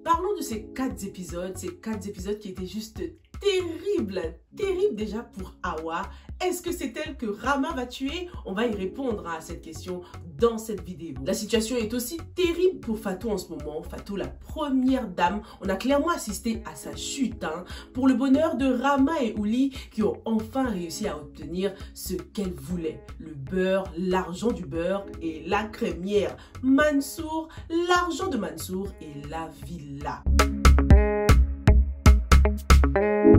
Parlons de ces 4 épisodes qui étaient juste terribles déjà pour Hawa. Est-ce que c'est elle que Rama va tuer? On va y répondre à cette question dans cette vidéo. La situation est aussi terrible pour Fatou en ce moment. Fatou, la première dame, on a clairement assisté à sa chute. Pour le bonheur de Rama et Ouli qui ont enfin réussi à obtenir ce qu'elles voulaient. Le beurre, l'argent du beurre et la crémière. Mansour, l'argent de Mansour et la villa.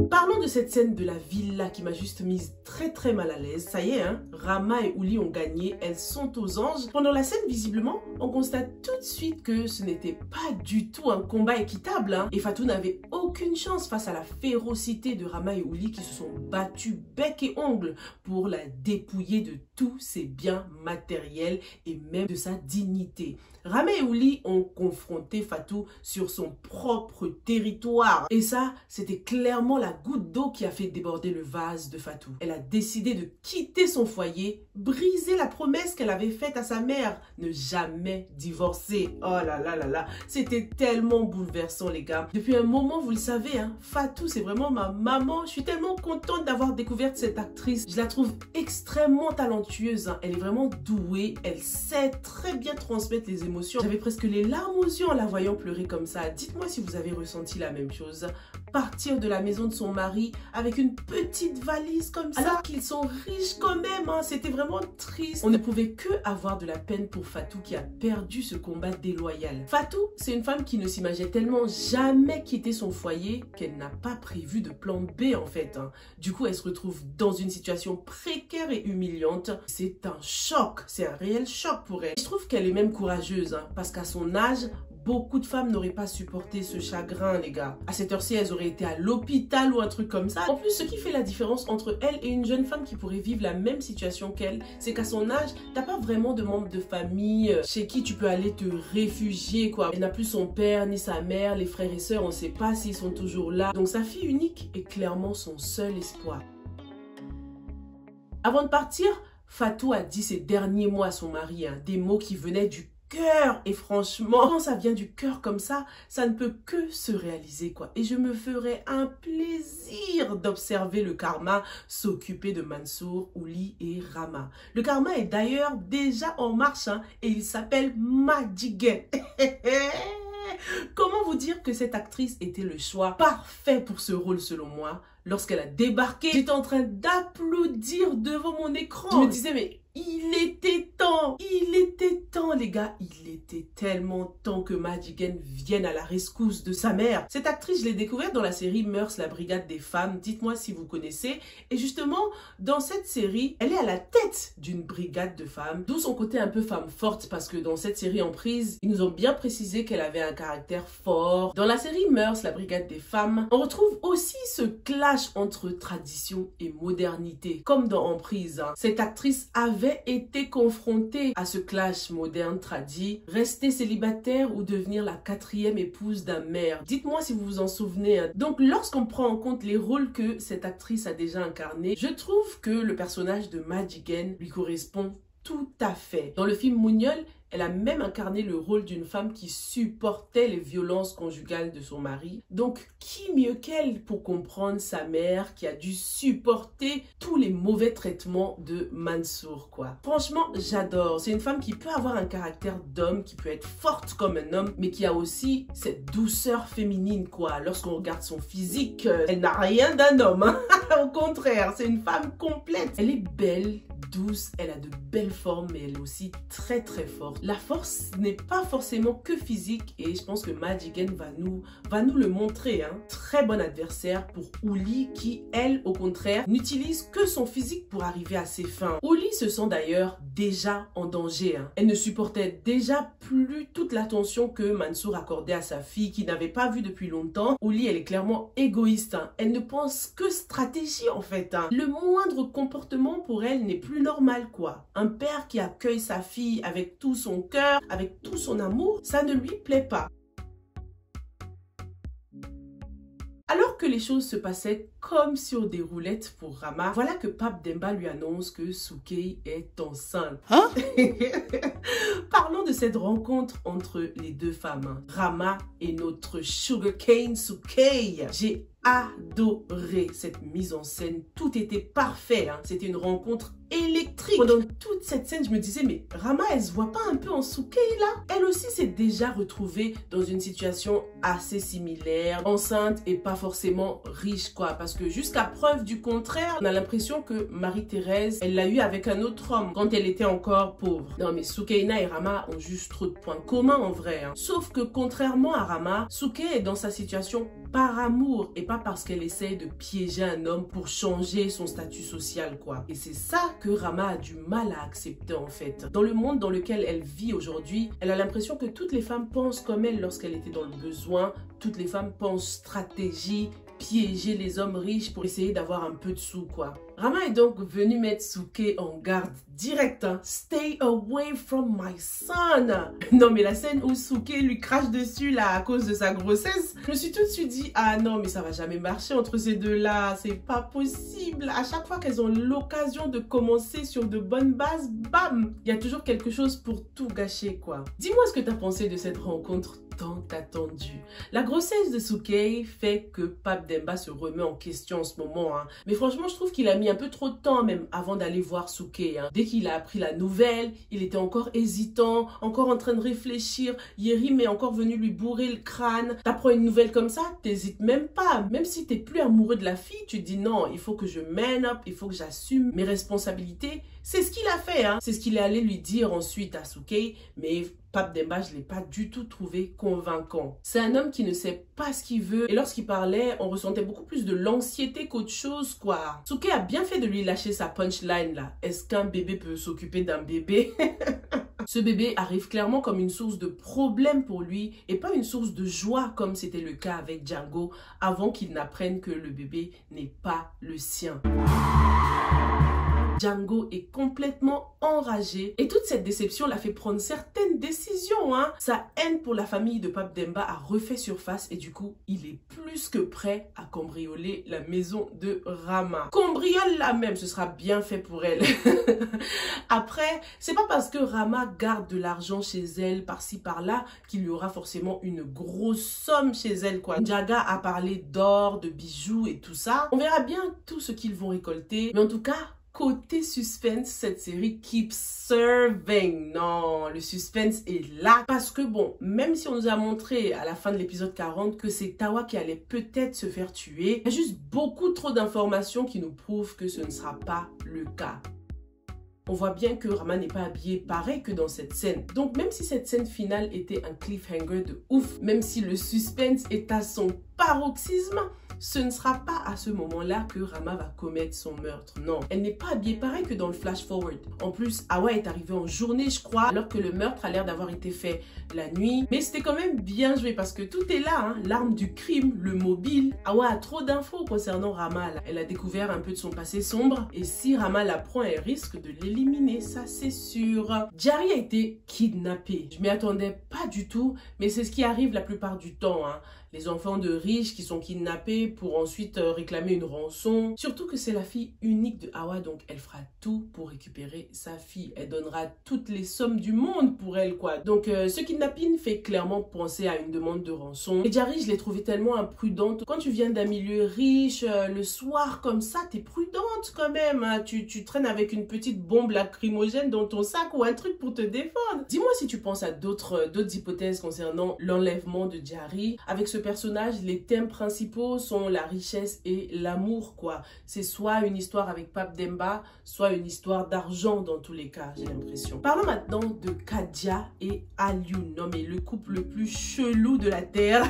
Parlons de cette scène de la villa qui m'a juste mise très mal à l'aise. Ça y est, Rama et Ouli ont gagné, elles sont aux anges. Pendant la scène, visiblement, on constate tout de suite que ce n'était pas du tout un combat équitable. Et Fatou n'avait aucune chance face à la férocité de Rama et Ouli qui se sont battus bec et ongles pour la dépouiller de tous ses biens matériels et même de sa dignité. Rama et Ouli ont confronté Fatou sur son propre territoire. Et ça, c'était clairement la goutte d'eau qui a fait déborder le vase de Fatou. Elle a décidé de quitter son foyer, briser la promesse qu'elle avait faite à sa mère, ne jamais divorcer. Oh là là là là, c'était tellement bouleversant les gars. Depuis un moment, vous le savez, Fatou c'est vraiment ma maman. Je suis tellement contente d'avoir découvert cette actrice. Je la trouve extrêmement talentueuse. Elle est vraiment douée, elle sait très bien transmettre les émotions. J'avais presque les larmes aux yeux en la voyant pleurer comme ça. Dites-moi si vous avez ressenti la même chose. Partir de la maison de son mari avec une petite valise comme ça, alors qu'ils sont riches quand même, c'était vraiment triste. On ne pouvait que avoir de la peine pour Fatou qui a perdu ce combat déloyal. Fatou, c'est une femme qui ne s'imaginait tellement jamais quitter son foyer qu'elle n'a pas prévu de plan B en fait. Du coup, elle se retrouve dans une situation précaire et humiliante. C'est un choc, c'est un réel choc pour elle. Je trouve qu'elle est même courageuse parce qu'à son âge, beaucoup de femmes n'auraient pas supporté ce chagrin, les gars. À cette heure-ci, elles auraient été à l'hôpital ou un truc comme ça. En plus, ce qui fait la différence entre elle et une jeune femme qui pourrait vivre la même situation qu'elle, c'est qu'à son âge, t'as pas vraiment de membre de famille chez qui tu peux aller te réfugier, quoi. Elle n'a plus son père ni sa mère, les frères et sœurs, on sait pas s'ils sont toujours là. Donc sa fille unique est clairement son seul espoir. Avant de partir, Fatou a dit ces derniers mots à son mari, des mots qui venaient du cœur. Et franchement, quand ça vient du cœur comme ça ne peut que se réaliser, quoi. Et je me ferais un plaisir d'observer le karma s'occuper de Mansour, Ouli et Rama. Le karma est d'ailleurs déjà en marche, et il s'appelle Madjiguet. Comment vous dire que cette actrice était le choix parfait pour ce rôle selon moi? Lorsqu'elle a débarqué, j'étais en train d'applaudir devant mon écran. Je me disais, mais il était temps les gars, il était tellement temps que Madjiguet vienne à la rescousse de sa mère. Cette actrice, je l'ai découverte dans la série Mœurs, la brigade des femmes, dites-moi si vous connaissez. Et justement, dans cette série, elle est à la tête d'une brigade de femmes, d'où son côté un peu femme forte, parce que dans cette série en prise, ils nous ont bien précisé qu'elle avait un caractère fort. Dans la série Mœurs, la brigade des femmes, on retrouve aussi ce clash entre tradition et modernité, comme dans Emprise. Cette actrice avait été confrontée à ce clash moderne tradit, rester célibataire ou devenir la 4e épouse d'un maire. Dites-moi si vous vous en souvenez. Donc lorsqu'on prend en compte les rôles que cette actrice a déjà incarnés, je trouve que le personnage de Madjiguet lui correspond tout à fait. Dans le film Mouniol, elle a même incarné le rôle d'une femme qui supportait les violences conjugales de son mari. Donc, qui mieux qu'elle pour comprendre sa mère qui a dû supporter tous les mauvais traitements de Mansour, quoi. Franchement, j'adore. C'est une femme qui peut avoir un caractère d'homme, qui peut être forte comme un homme, mais qui a aussi cette douceur féminine, quoi. Lorsqu'on regarde son physique, elle n'a rien d'un homme. Au contraire, c'est une femme complète. Elle est belle, douce, elle a de belles formes, mais elle est aussi très forte. La force n'est pas forcément que physique et je pense que Madjiguet va nous le montrer. Très bon adversaire pour Ouli qui, elle, au contraire, n'utilise que son physique pour arriver à ses fins. Ouli se sent d'ailleurs déjà en danger. Elle ne supportait déjà plus toute l'attention que Mansour accordait à sa fille qu'il n'avait pas vue depuis longtemps. Ouli, elle est clairement égoïste. Elle ne pense que stratégie en fait. Le moindre comportement pour elle n'est plus normal, quoi. Un père qui accueille sa fille avec tout son cœur, avec tout son amour, ça ne lui plaît pas. Alors Alors que les choses se passaient comme sur des roulettes pour Rama, voilà que Pape Demba lui annonce que Soukey est enceinte. Hein? Parlons de cette rencontre entre les deux femmes, Rama et notre Sugarcane Soukey. J'ai adoré cette mise en scène, tout était parfait, hein. C'était une rencontre électrique. Pendant toute cette scène, je me disais, mais Rama, elle se voit pas un peu en Soukey là? Elle aussi s'est déjà retrouvée dans une situation assez similaire, enceinte et pas forcément riche quoi, parce que jusqu'à preuve du contraire, on a l'impression que Marie-Thérèse, elle l'a eu avec un autre homme quand elle était encore pauvre. Non mais Soukeina et Rama ont juste trop de points communs en vrai, hein. Sauf que contrairement à Rama, Soukey est dans sa situation par amour et pas parce qu'elle essaye de piéger un homme pour changer son statut social quoi. Et c'est ça que Rama a du mal à accepter en fait. Dans le monde dans lequel elle vit aujourd'hui, elle a l'impression que toutes les femmes pensent comme elle lorsqu'elle était dans le besoin. Toutes les femmes pensent stratégie, piéger les hommes riches pour essayer d'avoir un peu de sous quoi. Rama est donc venu mettre Soukey en garde direct, hein. Stay away from my son. Non mais la scène où Soukey lui crache dessus là à cause de sa grossesse, je me suis tout de suite dit ah non mais ça va jamais marcher entre ces deux là, c'est pas possible. À chaque fois qu'elles ont l'occasion de commencer sur de bonnes bases, bam, il y a toujours quelque chose pour tout gâcher quoi. Dis-moi ce que t'as pensé de cette rencontre tant attendue. La grossesse de Soukey fait que Pape Demba se remet en question en ce moment, hein. Mais franchement je trouve qu'il a mis un peu trop de temps même avant d'aller voir Soukey, hein. Dès qu'il a appris la nouvelle, il était encore hésitant, encore en train de réfléchir. Yérim est encore venu lui bourrer le crâne. T'apprends une nouvelle comme ça, t'hésites même pas. Même si t'es plus amoureux de la fille, tu te dis non, il faut que je man up, il faut que j'assume mes responsabilités. C'est ce qu'il a fait, hein. C'est ce qu'il est allé lui dire ensuite à Soukey, mais Pape Demba, je ne l'ai pas du tout trouvé convaincant. C'est un homme qui ne sait pas ce qu'il veut et lorsqu'il parlait, on ressentait beaucoup plus de l'anxiété qu'autre chose, quoi. Soukey a bien fait de lui lâcher sa punchline, là. Est-ce qu'un bébé peut s'occuper d'un bébé? Ce bébé arrive clairement comme une source de problème pour lui et pas une source de joie comme c'était le cas avec Django avant qu'il n'apprenne que le bébé n'est pas le sien. Django est complètement enragé et toute cette déception l'a fait prendre certaines décisions, hein. Sa haine pour la famille de Pape Demba a refait surface et du coup, il est plus que prêt à cambrioler la maison de Rama. Cambriole-la même, ce sera bien fait pour elle. Après, c'est pas parce que Rama garde de l'argent chez elle par-ci par-là qu'il y aura forcément une grosse somme chez elle, quoi. Ndiaga a parlé d'or, de bijoux et tout ça. On verra bien tout ce qu'ils vont récolter, mais en tout cas, côté suspense, cette série keeps serving. Non, le suspense est là. Parce que bon, même si on nous a montré à la fin de l'épisode 40 que c'est Tawa qui allait peut-être se faire tuer, il y a juste beaucoup trop d'informations qui nous prouvent que ce ne sera pas le cas. On voit bien que Rama n'est pas habillé pareil que dans cette scène. Donc même si cette scène finale était un cliffhanger de ouf, même si le suspense est à son paroxysme, ce ne sera pas à ce moment-là que Rama va commettre son meurtre. Non, elle n'est pas habillée pareil que dans le flash forward. En plus, Awa est arrivée en journée, je crois, alors que le meurtre a l'air d'avoir été fait la nuit. Mais c'était quand même bien joué parce que tout est là, hein. L'arme du crime, le mobile. Awa a trop d'infos concernant Rama. Là. Elle a découvert un peu de son passé sombre. Et si Rama l'apprend, elle risque de l'éliminer, ça c'est sûr. Jari a été kidnappée. Je m'y attendais pas du tout, mais c'est ce qui arrive la plupart du temps, hein. Les enfants de riches qui sont kidnappés pour ensuite réclamer une rançon. Surtout que c'est la fille unique de Awa, donc elle fera tout pour récupérer sa fille. Elle donnera toutes les sommes du monde pour elle, quoi. Donc ce kidnapping fait clairement penser à une demande de rançon. Et Jari, je l'ai trouvée tellement imprudente. Quand tu viens d'un milieu riche, le soir comme ça, t'es prudente quand même, hein. Tu traînes avec une petite bombe lacrymogène dans ton sac ou un truc pour te défendre. Dis-moi si tu penses à d'autres hypothèses concernant l'enlèvement de Jari. Avec ce personnage, les thèmes principaux sont la richesse et l'amour, quoi. C'est soit une histoire avec Pape Demba, soit une histoire d'argent dans tous les cas, j'ai l'impression. Parlons maintenant de Kadia et Alioune. Non mais le couple le plus chelou de la terre.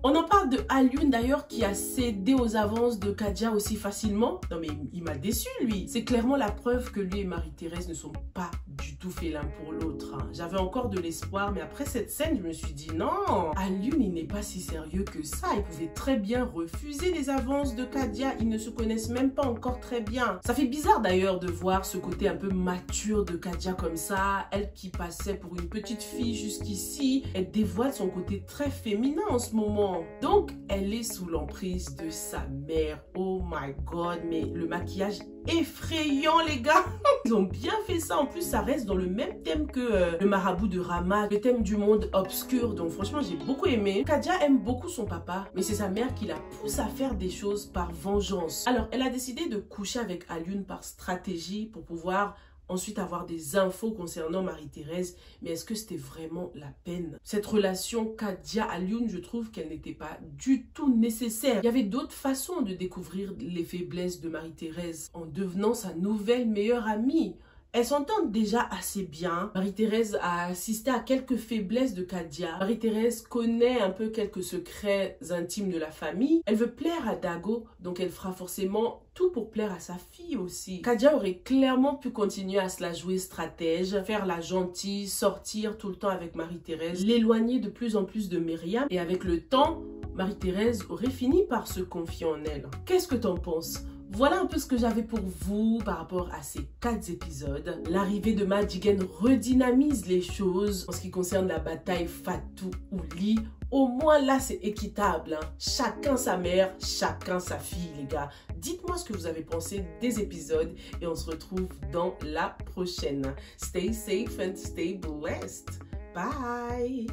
On en parle de Alioune d'ailleurs qui a cédé aux avances de Kadia aussi facilement. Non mais il m'a déçu lui. C'est clairement la preuve que lui et Marie-Thérèse ne sont pas du tout faits l'un pour l'autre, hein. J'avais encore de l'espoir mais après cette scène je me suis dit non, Alioune il n'est pas si sérieux que ça. Il pouvait très bien refuser les avances de Kadia. Ils ne se connaissent même pas encore très bien. Ça fait bizarre d'ailleurs de voir ce côté un peu mature de Kadia comme ça. Elle qui passait pour une petite fille jusqu'ici, elle dévoile son côté très féminin en ce moment. enfant. Donc, elle est sous l'emprise de sa mère. Oh my God, mais le maquillage effrayant, les gars. Ils ont bien fait ça. En plus, ça reste dans le même thème que le marabout de Rama, le thème du monde obscur. Donc, franchement, j'ai beaucoup aimé. Kadia aime beaucoup son papa, mais c'est sa mère qui la pousse à faire des choses par vengeance. Alors, elle a décidé de coucher avec Alioune par stratégie pour pouvoir ensuite avoir des infos concernant Marie-Thérèse, mais est-ce que c'était vraiment la peine? Cette relation Kadia-Alioune, je trouve qu'elle n'était pas du tout nécessaire. Il y avait d'autres façons de découvrir les faiblesses de Marie-Thérèse en devenant sa nouvelle meilleure amie. Elles s'entendent déjà assez bien. Marie-Thérèse a assisté à quelques faiblesses de Kadia. Marie-Thérèse connaît un peu quelques secrets intimes de la famille. Elle veut plaire à Dago, donc elle fera forcément tout pour plaire à sa fille aussi. Kadia aurait clairement pu continuer à se la jouer stratège, faire la gentille, sortir tout le temps avec Marie-Thérèse, l'éloigner de plus en plus de Myriam. Et avec le temps, Marie-Thérèse aurait fini par se confier en elle. Qu'est-ce que t'en penses? Voilà un peu ce que j'avais pour vous par rapport à ces 4 épisodes. L'arrivée de Madjigen redynamise les choses en ce qui concerne la bataille Fatou-Ouli. Au moins là, c'est équitable, hein. Chacun sa mère, chacun sa fille, les gars. Dites-moi ce que vous avez pensé des épisodes et on se retrouve dans la prochaine. Stay safe and stay blessed. Bye!